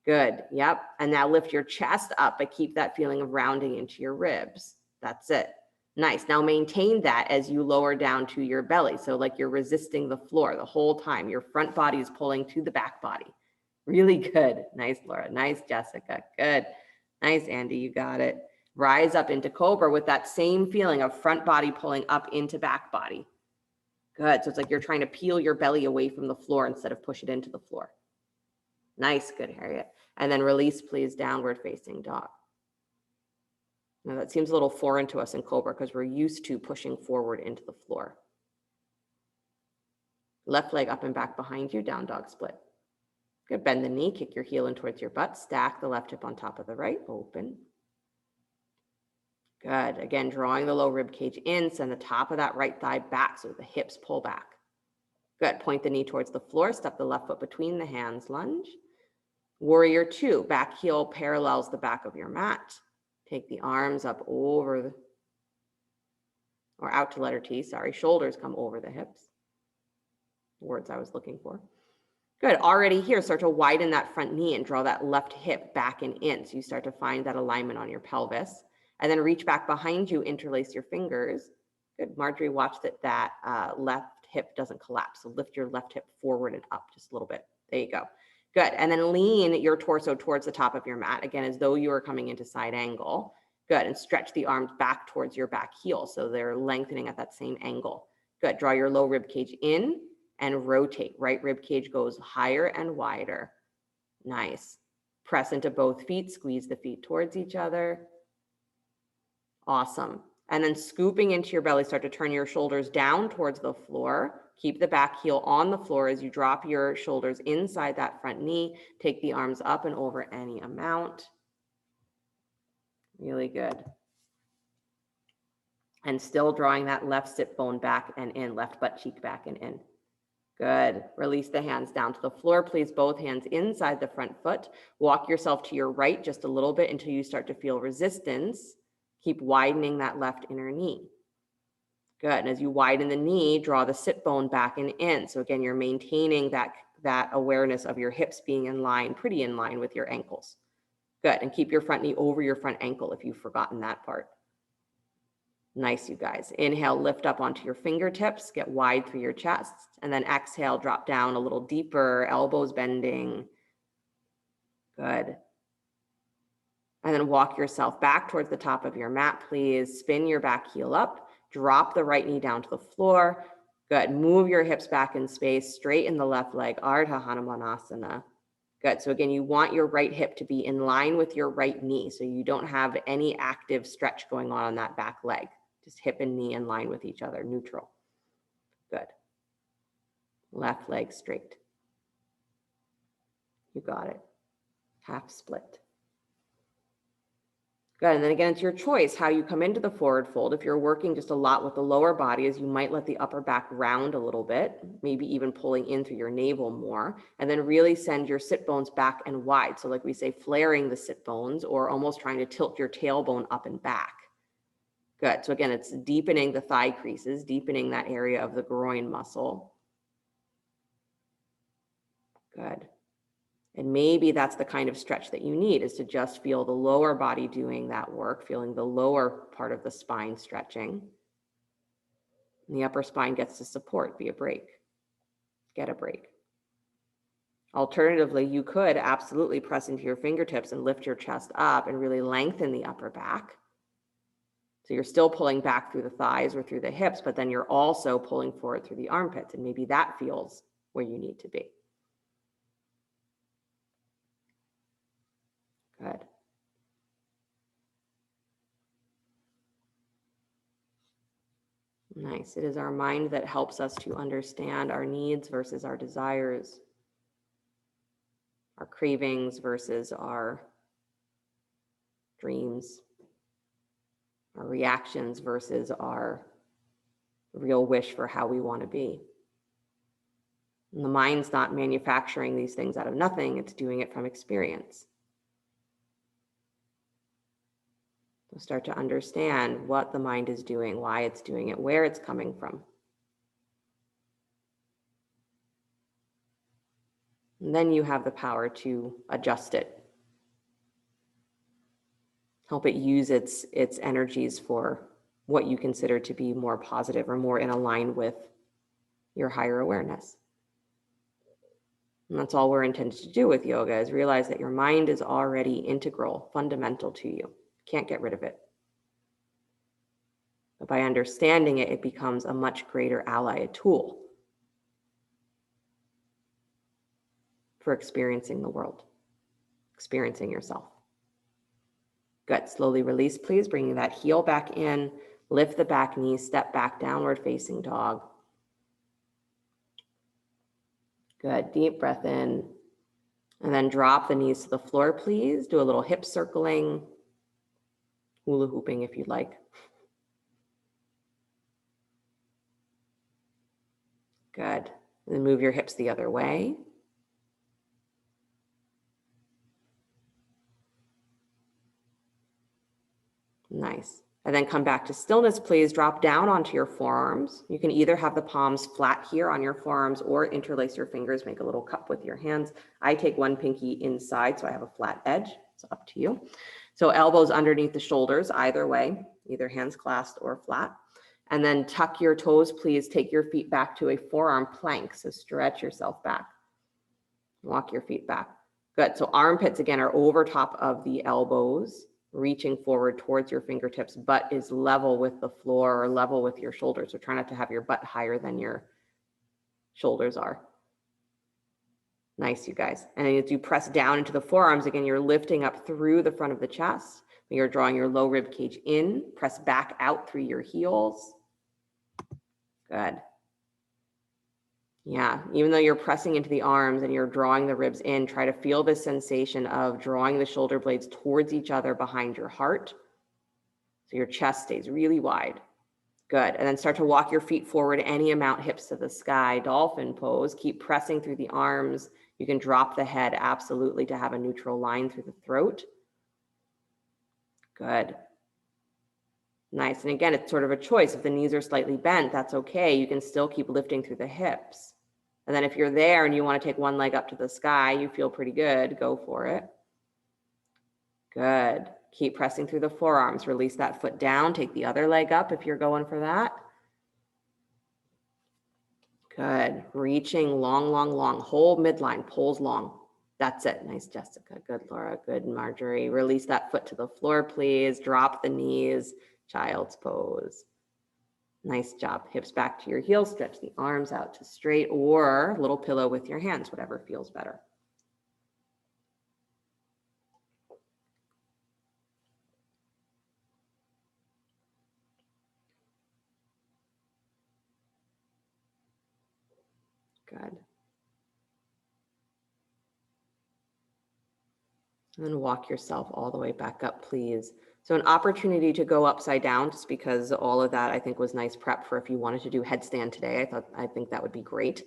Good, yep. And now lift your chest up, but keep that feeling of rounding into your ribs. That's it. Nice. Now maintain that as you lower down to your belly. So like you're resisting the floor the whole time. Your front body is pulling to the back body. Really good. Nice, Laura. Nice, Jessica. Good. Nice, Andy. You got it. Rise up into cobra with that same feeling of front body pulling up into back body. Good. So it's like you're trying to peel your belly away from the floor instead of push it into the floor. Nice. Good, Harriet. And then release, please, downward facing dog. Now that seems a little foreign to us in cobra because we're used to pushing forward into the floor. Left leg up and back behind you, down dog split. Good. Bend the knee, kick your heel in towards your butt, stack the left hip on top of the right, open. Good. Again, drawing the low rib cage in, send the top of that right thigh back so the hips pull back. Good. Point the knee towards the floor, step the left foot between the hands, lunge. Warrior two, back heel parallels the back of your mat. Take the arms up over or out to letter T, sorry. Shoulders come over the hips. Words I was looking for. Good. Already here, start to widen that front knee and draw that left hip back and in. So you start to find that alignment on your pelvis. And then reach back behind you, interlace your fingers. Good. Marjorie, watch that left hip doesn't collapse. So lift your left hip forward and up just a little bit. There you go. Good. And then lean your torso towards the top of your mat, again, as though you were coming into side angle. Good. And stretch the arms back towards your back heel so they're lengthening at that same angle. Good. Draw your low rib cage in and rotate. Right rib cage goes higher and wider. Nice. Press into both feet. Squeeze the feet towards each other. Awesome. And then scooping into your belly, start to turn your shoulders down towards the floor. Keep the back heel on the floor as you drop your shoulders inside that front knee. Take the arms up and over any amount. Really good. And still drawing that left sit bone back and in, left butt cheek back and in. Good. Release the hands down to the floor. Place both hands inside the front foot. Walk yourself to your right just a little bit until you start to feel resistance. Keep widening that left inner knee. Good. And as you widen the knee, draw the sit bone back and in. So again, you're maintaining that awareness of your hips being in line, pretty in line with your ankles. Good. And keep your front knee over your front ankle if you've forgotten that part. Nice, you guys. Inhale, lift up onto your fingertips, get wide through your chest, and then exhale, drop down a little deeper, elbows bending. Good. And then walk yourself back towards the top of your mat, please. Spin your back heel up, drop the right knee down to the floor. Good. Move your hips back in space, straighten the left leg, Ardha Hanumanasana. Good. So again, you want your right hip to be in line with your right knee, so you don't have any active stretch going on that back leg. Just hip and knee in line with each other, neutral. Good. Left leg straight. You got it. Half split. Good. And then again, it's your choice how you come into the forward fold. If you're working just a lot with the lower body, as you might let the upper back round a little bit, maybe even pulling in through your navel more, and then really send your sit bones back and wide. So like we say, flaring the sit bones or almost trying to tilt your tailbone up and back. Good. So again, it's deepening the thigh creases, deepening that area of the groin muscle. Good. And maybe that's the kind of stretch that you need, is to just feel the lower body doing that work, feeling the lower part of the spine stretching. And the upper spine gets to support, be a break. Get a break. Alternatively, you could absolutely press into your fingertips and lift your chest up and really lengthen the upper back. So you're still pulling back through the thighs or through the hips, but then you're also pulling forward through the armpits, and maybe that feels where you need to be. Good. Nice. It is our mind that helps us to understand our needs versus our desires, our cravings versus our dreams, our reactions versus our real wish for how we want to be. And the mind's not manufacturing these things out of nothing. It's doing it from experience. So start to understand what the mind is doing, why it's doing it, where it's coming from. And then you have the power to adjust it. Help it use its energies for what you consider to be more positive or more in line with your higher awareness. And that's all we're intended to do with yoga, is realize that your mind is already integral, fundamental to you. Can't get rid of it. But by understanding it, it becomes a much greater ally, a tool for experiencing the world, experiencing yourself. Good. Slowly release, please, bringing that heel back in, lift the back knee, step back, downward facing dog. Good. Deep breath in, and then drop the knees to the floor, please. Do a little hip circling. hula hooping if you'd like. Good. And then move your hips the other way. Nice. And then come back to stillness, please. Drop down onto your forearms. You can either have the palms flat here on your forearms or interlace your fingers, make a little cup with your hands. I take one pinky inside, so I have a flat edge. It's up to you. So elbows underneath the shoulders, either way, either hands clasped or flat. And then tuck your toes, please. Take your feet back to a forearm plank. So stretch yourself back. Walk your feet back. Good. So armpits, again, are over top of the elbows, reaching forward towards your fingertips. Butt is level with the floor or level with your shoulders. So try not to have your butt higher than your shoulders are. Nice, you guys. And as you press down into the forearms, again, you're lifting up through the front of the chest. You're drawing your low rib cage in. Press back out through your heels. Good. Yeah, even though you're pressing into the arms and you're drawing the ribs in, try to feel this sensation of drawing the shoulder blades towards each other behind your heart. So your chest stays really wide. Good. And then start to walk your feet forward any amount, hips to the sky, dolphin pose. Keep pressing through the arms. You can drop the head absolutely to have a neutral line through the throat. Good. Nice. And again, it's sort of a choice. If the knees are slightly bent, that's okay. You can still keep lifting through the hips. And then if you're there and you want to take one leg up to the sky, you feel pretty good, go for it. Good. Keep pressing through the forearms. Release that foot down. Take the other leg up if you're going for that. Good. Reaching long, long, long. Hold midline. Pulls long. That's it. Nice, Jessica. Good, Laura. Good, Marjorie. Release that foot to the floor, please. Drop the knees. Child's pose. Nice job. Hips back to your heels. Stretch the arms out to straight or little pillow with your hands, whatever feels better. Good. And then walk yourself all the way back up, please. So an opportunity to go upside down, just because all of that I think was nice prep for if you wanted to do headstand today. I think that would be great.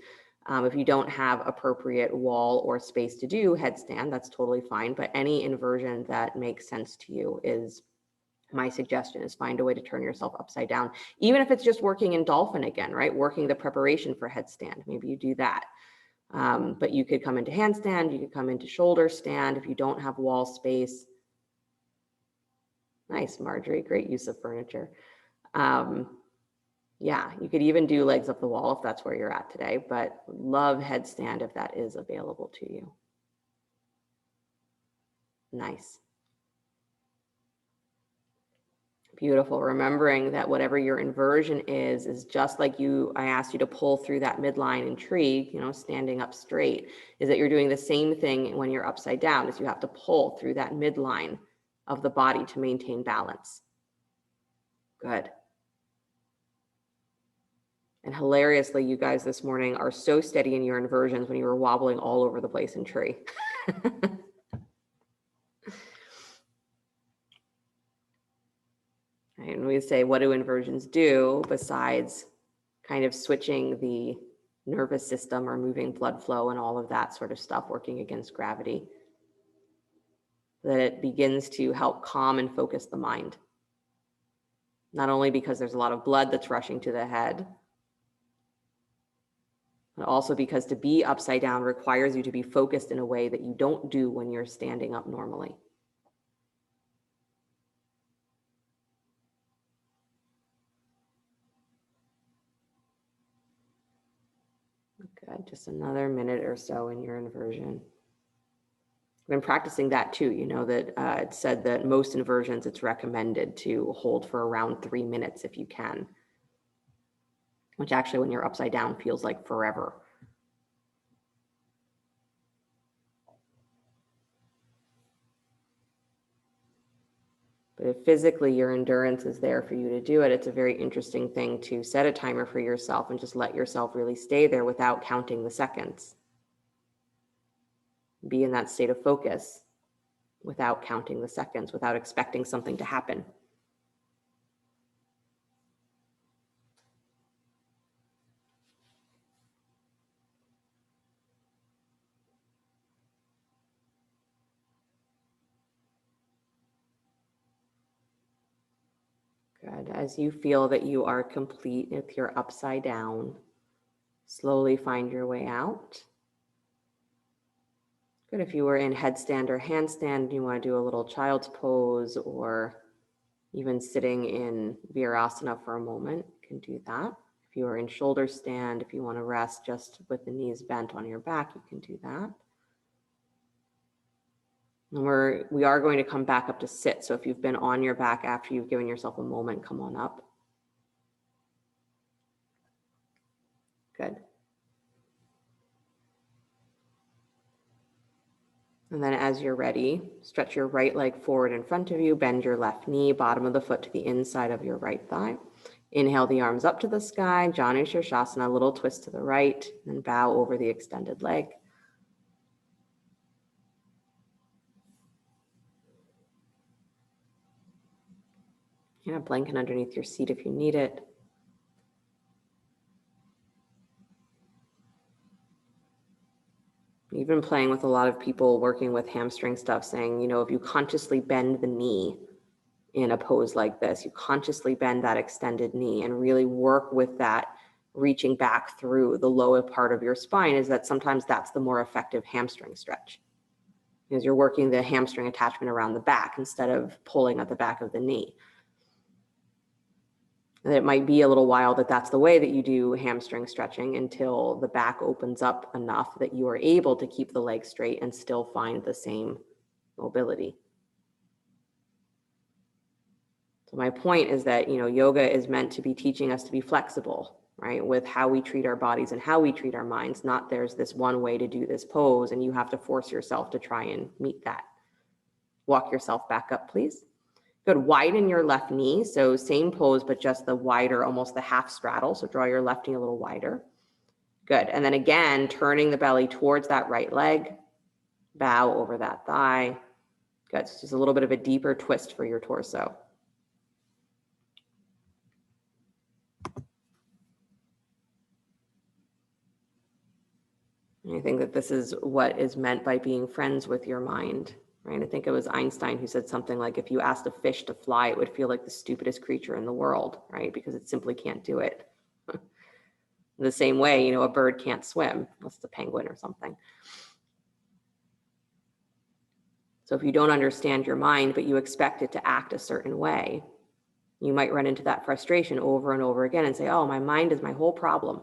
If you don't have appropriate wall or space to do headstand, that's totally fine. But any inversion that makes sense to you is my suggestion, is find a way to turn yourself upside down, even if it's just working in dolphin again, right? Working the preparation for headstand. Maybe you do that. But you could come into handstand, you could come into shoulder stand if you don't have wall space. Nice, Marjorie, great use of furniture. Yeah, you could even do legs up the wall if that's where you're at today, but love headstand if that is available to you. Nice. Beautiful. Remembering that whatever your inversion is just like I asked you to pull through that midline in tree, standing up straight, is that you're doing the same thing when you're upside down, is you have to pull through that midline of the body to maintain balance. Good. And hilariously, you guys this morning are so steady in your inversions when you were wobbling all over the place in tree. And we say, what do inversions do besides kind of switching the nervous system or moving blood flow and all of that sort of stuff, working against gravity? That it begins to help calm and focus the mind. Not only because there's a lot of blood that's rushing to the head, but also because to be upside down requires you to be focused in a way that you don't do when you're standing up normally. Good. Just another minute or so in your inversion. I've been practicing that too. That it said that most inversions, it's recommended to hold for around 3 minutes if you can, which actually when you're upside down feels like forever. But if physically your endurance is there for you to do it, it's a very interesting thing to set a timer for yourself and just let yourself really stay there without counting the seconds. Be in that state of focus without counting the seconds, without expecting something to happen. Good. As you feel that you are complete with your upside down, slowly find your way out. Good. If you were in headstand or handstand, you want to do a little child's pose, or even sitting in Virasana for a moment, you can do that. If you are in shoulder stand, if you want to rest just with the knees bent on your back, you can do that. And we are going to come back up to sit. So if you've been on your back after you've given yourself a moment, come on up. Good. And then as you're ready, stretch your right leg forward in front of you, bend your left knee, bottom of the foot to the inside of your right thigh. Inhale the arms up to the sky, Janu Shirshasana, a little twist to the right, and bow over the extended leg. Blanket underneath your seat if you need it. You've been playing with a lot of people working with hamstring stuff, saying, if you consciously bend the knee in a pose like this, you consciously bend that extended knee and really work with that, reaching back through the lower part of your spine, is that sometimes that's the more effective hamstring stretch, because you're working the hamstring attachment around the back instead of pulling at the back of the knee. And it might be a little while that's the way that you do hamstring stretching until the back opens up enough that you are able to keep the leg straight and still find the same mobility. So my point is that, yoga is meant to be teaching us to be flexible, right? With how we treat our bodies and how we treat our minds, not there's this one way to do this pose and you have to force yourself to try and meet that. Walk yourself back up, please. Good. Widen your left knee. So same pose, but just the wider, almost the half straddle. So draw your left knee a little wider. Good. And then again, turning the belly towards that right leg. Bow over that thigh. Good. So just a little bit of a deeper twist for your torso. And I think that this is what is meant by being friends with your mind. Right? I think it was Einstein who said something like, if you asked a fish to fly, it would feel like the stupidest creature in the world, right? Because it simply can't do it. The same way, a bird can't swim, unless it's a penguin or something. So if you don't understand your mind, but you expect it to act a certain way, you might run into that frustration over and over again and say, oh, my mind is my whole problem.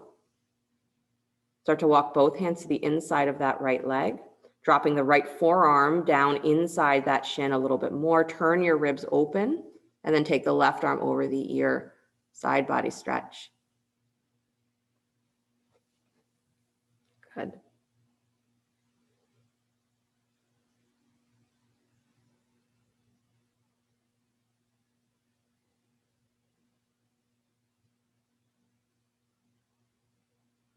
Start to walk both hands to the inside of that right leg, dropping the right forearm down inside that shin a little bit more. Turn your ribs open, and then take the left arm over the ear, side body stretch. Good.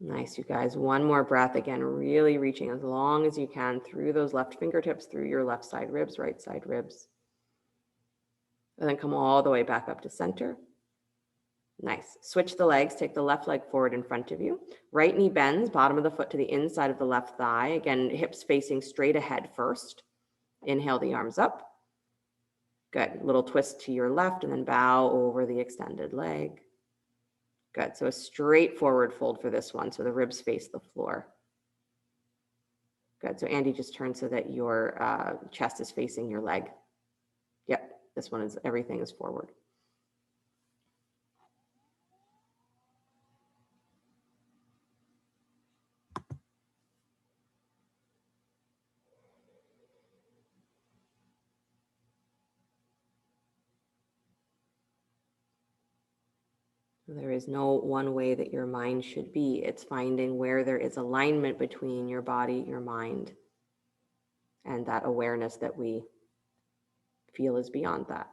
Nice, you guys. One more breath. Again, really reaching as long as you can through those left fingertips, through your left side ribs, right side ribs. And then come all the way back up to center. Nice. Switch the legs. Take the left leg forward in front of you. Right knee bends, bottom of the foot to the inside of the left thigh. Again, hips facing straight ahead first. Inhale the arms up. Good. Little twist to your left and then bow over the extended leg. Good. So a straight forward fold for this one. So the ribs face the floor. Good. So Andy, just turn so that your chest is facing your leg. Yep. This one is, everything is forward. There is no one way that your mind should be. It's finding where there is alignment between your body, your mind, and that awareness that we feel is beyond that.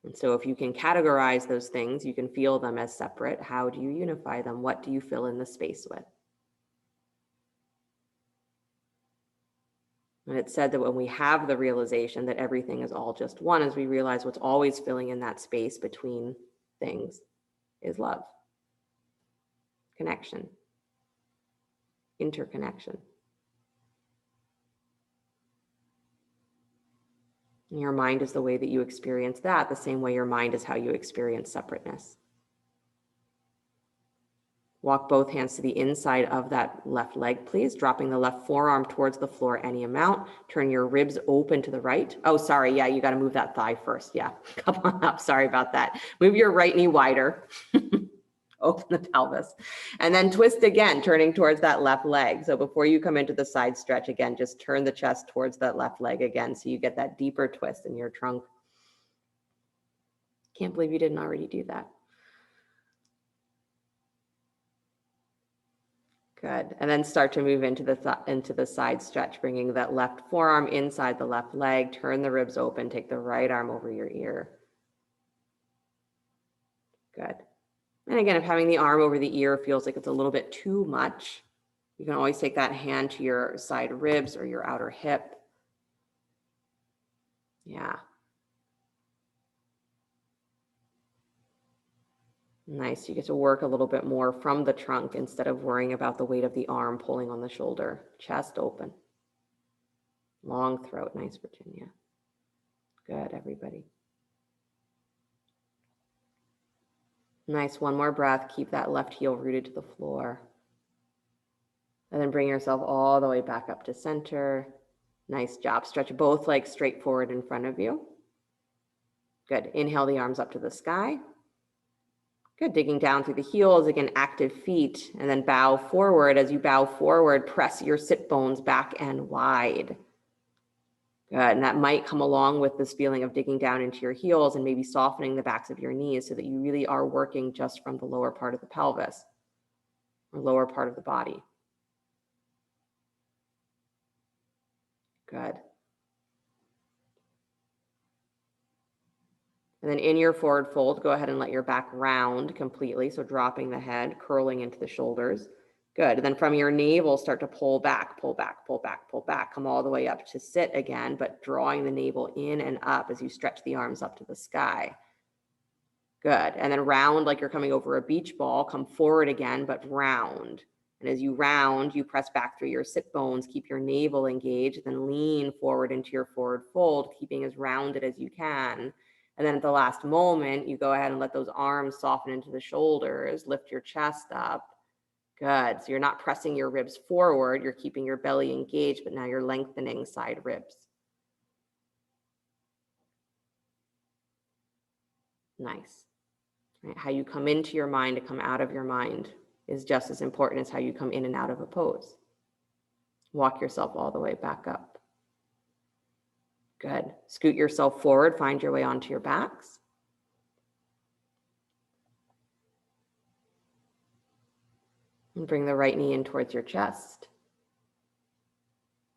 And so if you can categorize those things, you can feel them as separate. How do you unify them? What do you fill in the space with? And it's said that when we have the realization that everything is all just one, as we realize what's always filling in that space between things is love, connection, interconnection. Your mind is the way that you experience that, the same way your mind is how you experience separateness. Walk both hands to the inside of that left leg, please, dropping the left forearm towards the floor any amount. Turn your ribs open to the right. Oh, sorry. Yeah, you got to move that thigh first. Yeah, come on up. Sorry about that. Move your right knee wider. Open the pelvis. And then twist again, turning towards that left leg. So before you come into the side stretch again, just turn the chest towards that left leg again so you get that deeper twist in your trunk. Can't believe you didn't already do that. Good. And then start to move into the side stretch, bringing that left forearm inside the left leg. Turn the ribs open. Take the right arm over your ear. Good. And again, if having the arm over the ear feels like it's a little bit too much, you can always take that hand to your side ribs or your outer hip. Yeah. Nice. You get to work a little bit more from the trunk instead of worrying about the weight of the arm pulling on the shoulder. Chest open. Long throat. Nice, Virginia. Good, everybody. Nice. One more breath. Keep that left heel rooted to the floor. And then bring yourself all the way back up to center. Nice job. Stretch both legs straight forward in front of you. Good. Inhale the arms up to the sky. Good. Digging down through the heels, again, active feet, and then bow forward. As you bow forward, press your sit bones back and wide. Good. And that might come along with this feeling of digging down into your heels and maybe softening the backs of your knees so that you really are working just from the lower part of the pelvis or lower part of the body. Good. And then in your forward fold, go ahead and let your back round completely. So dropping the head, curling into the shoulders. Good. And then from your navel, start to pull back, pull back, pull back, pull back. Come all the way up to sit again, but drawing the navel in and up as you stretch the arms up to the sky. Good. And then round like you're coming over a beach ball. Come forward again, but round. And as you round, you press back through your sit bones, keep your navel engaged, then lean forward into your forward fold, keeping as rounded as you can. And then at the last moment, you go ahead and let those arms soften into the shoulders, lift your chest up. Good. So you're not pressing your ribs forward, you're keeping your belly engaged, but now you're lengthening side ribs. Nice. Right? How you come into your mind to come out of your mind is just as important as how you come in and out of a pose. Walk yourself all the way back up. Good. Scoot yourself forward, find your way onto your backs. And bring the right knee in towards your chest.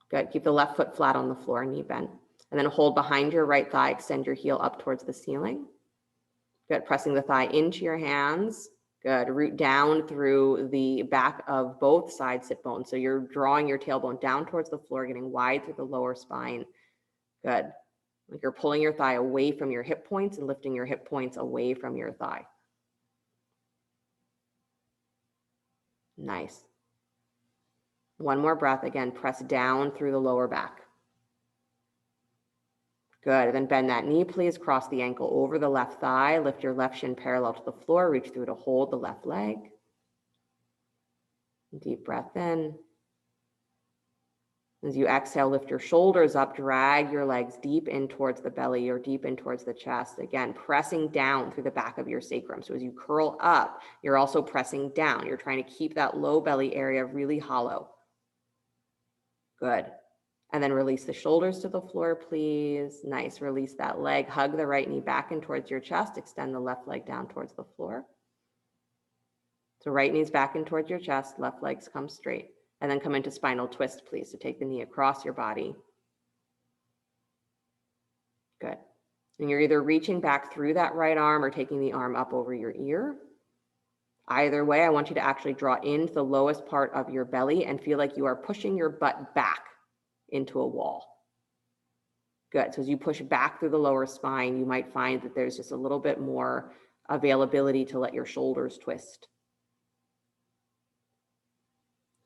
Good. Keep the left foot flat on the floor, knee bent. And then hold behind your right thigh, extend your heel up towards the ceiling. Good. Pressing the thigh into your hands. Good. Root down through the back of both side sit bones. So you're drawing your tailbone down towards the floor, getting wide through the lower spine. Good. Like you're pulling your thigh away from your hip points and lifting your hip points away from your thigh. Nice. One more breath. Again, press down through the lower back. Good. And then bend that knee, please. Cross the ankle over the left thigh. Lift your left shin parallel to the floor. Reach through to hold the left leg. Deep breath in. As you exhale, lift your shoulders up, drag your legs deep in towards the belly or deep in towards the chest. Again, pressing down through the back of your sacrum. So as you curl up, you're also pressing down. You're trying to keep that low belly area really hollow. Good. And then release the shoulders to the floor, please. Nice. Release that leg. Hug the right knee back in towards your chest. Extend the left leg down towards the floor. So right knee's back in towards your chest. Left legs come straight. And then come into spinal twist, please. So take the knee across your body. Good. And you're either reaching back through that right arm or taking the arm up over your ear. Either way, I want you to actually draw into the lowest part of your belly and feel like you are pushing your butt back into a wall. Good. So as you push back through the lower spine, you might find that there's just a little bit more availability to let your shoulders twist.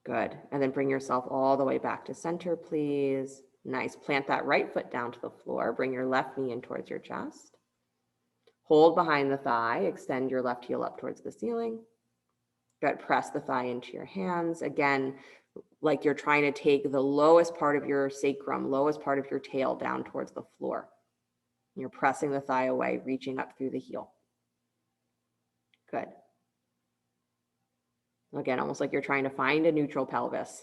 Good. And then bring yourself all the way back to center, please. Nice. Plant that right foot down to the floor. Bring your left knee in towards your chest. Hold behind the thigh. Extend your left heel up towards the ceiling. Good. Press the thigh into your hands. Again, like you're trying to take the lowest part of your sacrum, lowest part of your tail down towards the floor. You're pressing the thigh away, reaching up through the heel. Good. Again, almost like you're trying to find a neutral pelvis.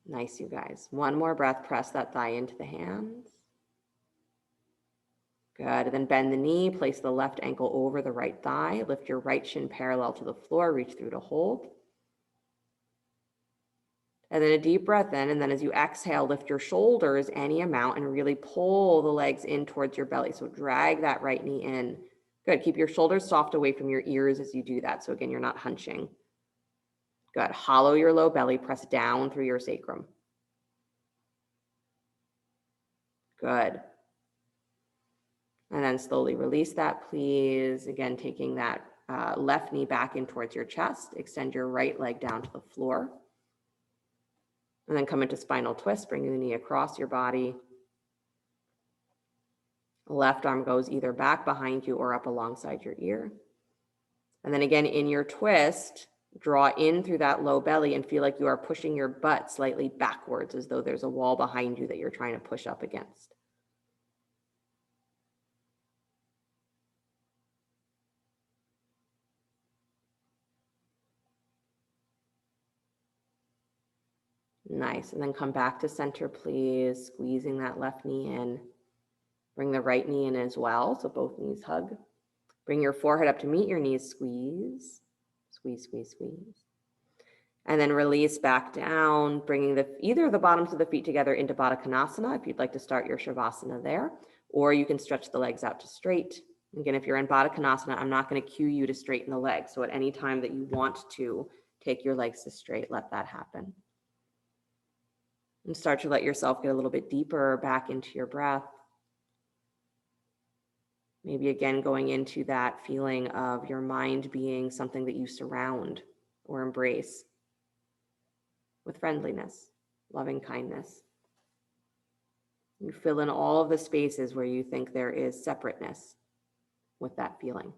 Nice, you guys. One more breath. Press that thigh into the hands. Good. And then bend the knee. Place the left ankle over the right thigh. Lift your right shin parallel to the floor. Reach through to hold. And then a deep breath in. And then as you exhale, lift your shoulders any amount and really pull the legs in towards your belly. So drag that right knee in. Good. Keep your shoulders soft away from your ears as you do that. So again, you're not hunching. Good. Hollow your low belly. Press down through your sacrum. Good. And then slowly release that, please. Again, taking that left knee back in towards your chest. Extend your right leg down to the floor. And then come into spinal twist, bringing the knee across your body. Left arm goes either back behind you or up alongside your ear. And then again, in your twist, draw in through that low belly and feel like you are pushing your butt slightly backwards, as though there's a wall behind you that you're trying to push up against. Nice. And then come back to center, please. Squeezing that left knee in. Bring the right knee in as well, so both knees hug. Bring your forehead up to meet your knees. Squeeze, squeeze, squeeze, squeeze. And then release back down, bringing either of the bottoms of the feet together into Baddha Konasana if you'd like to start your Shavasana there, or you can stretch the legs out to straight. Again, if you're in Baddha Konasana, I'm not going to cue you to straighten the legs. So at any time that you want to take your legs to straight, let that happen. And start to let yourself get a little bit deeper back into your breath. Maybe again, going into that feeling of your mind being something that you surround or embrace with friendliness, loving kindness. You fill in all of the spaces where you think there is separateness with that feeling.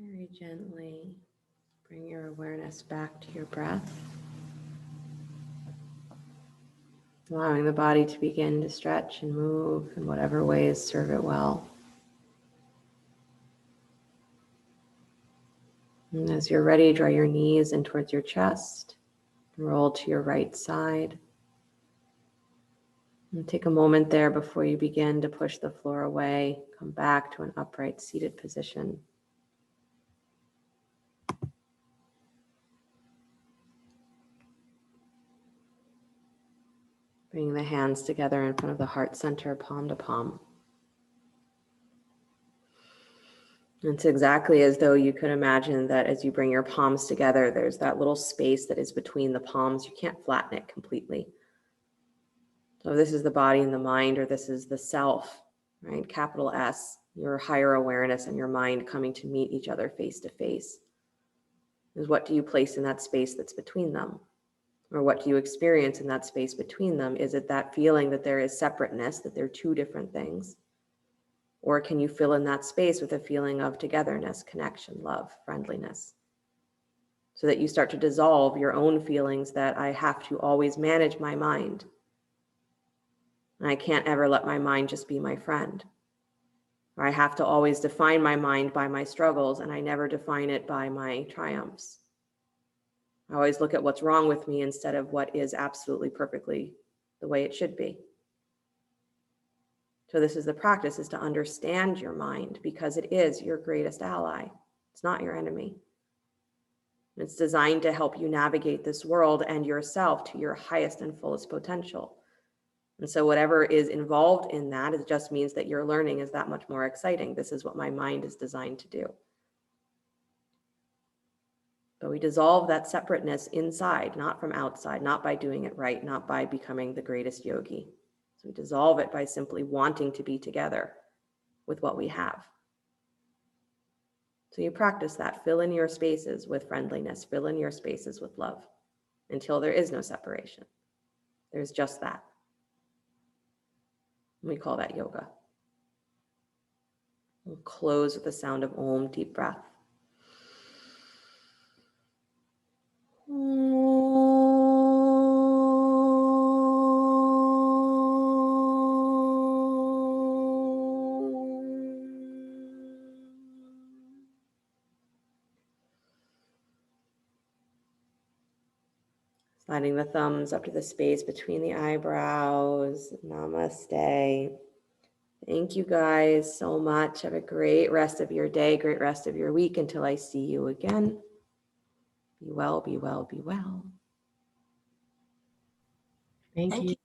Very gently bring your awareness back to your breath, allowing the body to begin to stretch and move in whatever ways serve it well. And as you're ready, draw your knees in towards your chest, roll to your right side. And take a moment there before you begin to push the floor away. Come back to an upright seated position. Bring the hands together in front of the heart center, palm to palm. It's exactly as though you could imagine that as you bring your palms together, there's that little space that is between the palms. You can't flatten it completely. So this is the body and the mind, or this is the self, right? Capital S, your higher awareness and your mind coming to meet each other face to face. Is what do you place in that space that's between them? Or what do you experience in that space between them? Is it that feeling that there is separateness, that they're two different things? Or can you fill in that space with a feeling of togetherness, connection, love, friendliness? So that you start to dissolve your own feelings that I have to always manage my mind. And I can't ever let my mind just be my friend. Or I have to always define my mind by my struggles and I never define it by my triumphs. I always look at what's wrong with me instead of what is absolutely perfectly the way it should be. So this is the practice, is to understand your mind because it is your greatest ally. It's not your enemy. It's designed to help you navigate this world and yourself to your highest and fullest potential. And so whatever is involved in that, it just means that your learning is that much more exciting. This is what my mind is designed to do. But we dissolve that separateness inside, not from outside, not by doing it right, not by becoming the greatest yogi. So we dissolve it by simply wanting to be together with what we have. So you practice that. Fill in your spaces with friendliness. Fill in your spaces with love until there is no separation. There's just that. We call that yoga. We'll close with the sound of Om, deep breath. Sliding the thumbs up to the space between the eyebrows. Namaste. Thank you guys so much. Have a great rest of your day, great rest of your week until I see you again. Be well, be well, be well. Thank you.